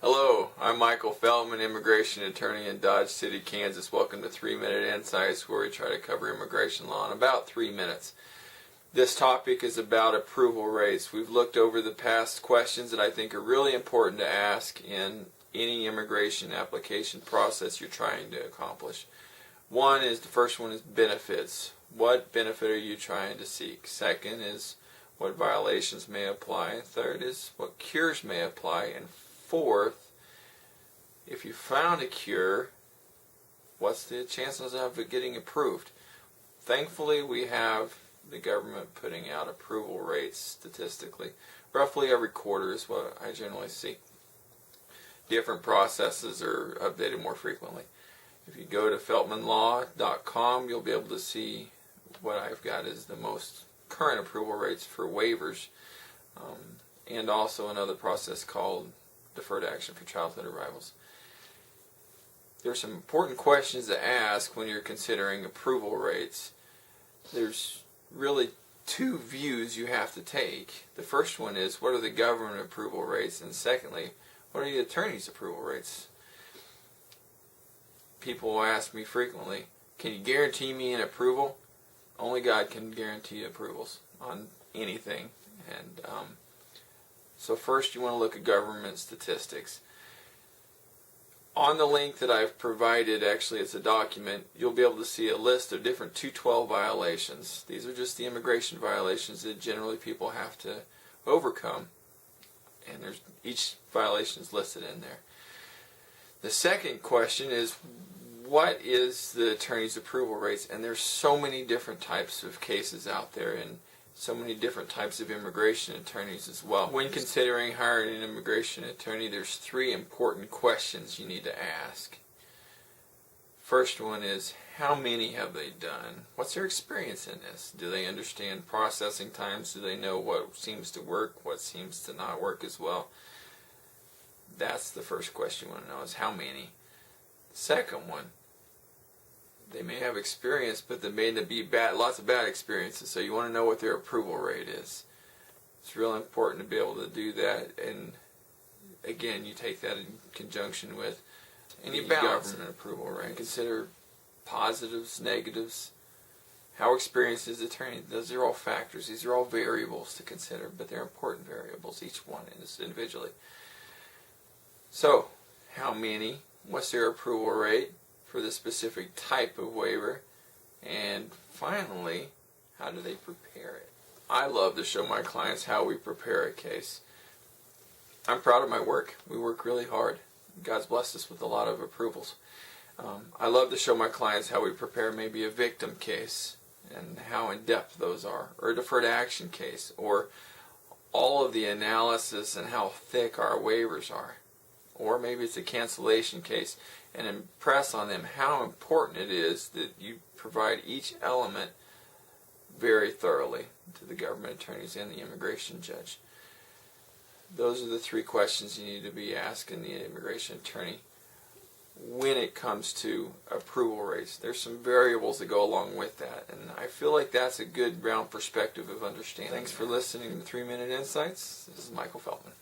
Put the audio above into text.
Hello, I'm Michael Feltman, immigration attorney in Dodge City, Kansas. Welcome to 3-Minute Insights, where we try to cover immigration law in about 3 minutes. This topic is about approval rates. We've looked over the past questions that I think are really important to ask in any immigration application process you're trying to accomplish. The first one is benefits. What benefit are you trying to seek? Second is what violations may apply. Third is what cures may apply. And fourth, if you found a cure, what's the chances of it getting approved? Thankfully, we have the government putting out approval rates statistically. Roughly every quarter is what I generally see. Different processes are updated more frequently. If you go to FeltmanLaw.com, you'll be able to see what I've got is the most current approval rates for waivers, and also another process called deferred action for childhood arrivals. There's some important questions to ask when you're considering approval rates. There's really two views you have to take. The first one is, what are the government approval rates? And secondly, what are the attorney's approval rates? People will ask me frequently, can you guarantee me an approval? Only God can guarantee approvals on anything. And so first you want to look at government statistics. On the link that I've provided, actually it's a document, you'll be able to see a list of different 212 violations. These are just the immigration violations that generally people have to overcome. And each violation is listed in there. The second question is, what is the attorney's approval rates? And there's so many different types of cases out there and so many different types of immigration attorneys as well. When considering hiring an immigration attorney, there's 3 important questions you need to ask. First one is, how many have they done? What's their experience in this? Do they understand processing times? Do they know what seems to work, what seems to not work as well? That's the first question you want to know, is how many. Second one, they may have experience, but there may be lots of bad experiences, so you want to know what their approval rate is. It's real important to be able to do that, and again, you take that in conjunction with any government approval rate. Consider positives, negatives, how experienced is the attorney. Those are all factors. These are all variables to consider, but they're important variables, each one individually. So, how many? What's their approval rate for the specific type of waiver? And finally, how do they prepare it? I love to show my clients how we prepare a case. I'm proud of my work. We work really hard. God's blessed us with a lot of approvals. I love to show my clients how we prepare maybe a victim case and how in-depth those are, or a deferred action case, or all of the analysis and how thick our waivers are. Or maybe it's a cancellation case, and impress on them how important it is that you provide each element very thoroughly to the government attorneys and the immigration judge. Those are the 3 questions you need to be asking the immigration attorney when it comes to approval rates. There's some variables that go along with that, and I feel like that's a good round perspective of understanding. Thanks for listening to 3-Minute Insights. This is Michael Feltman.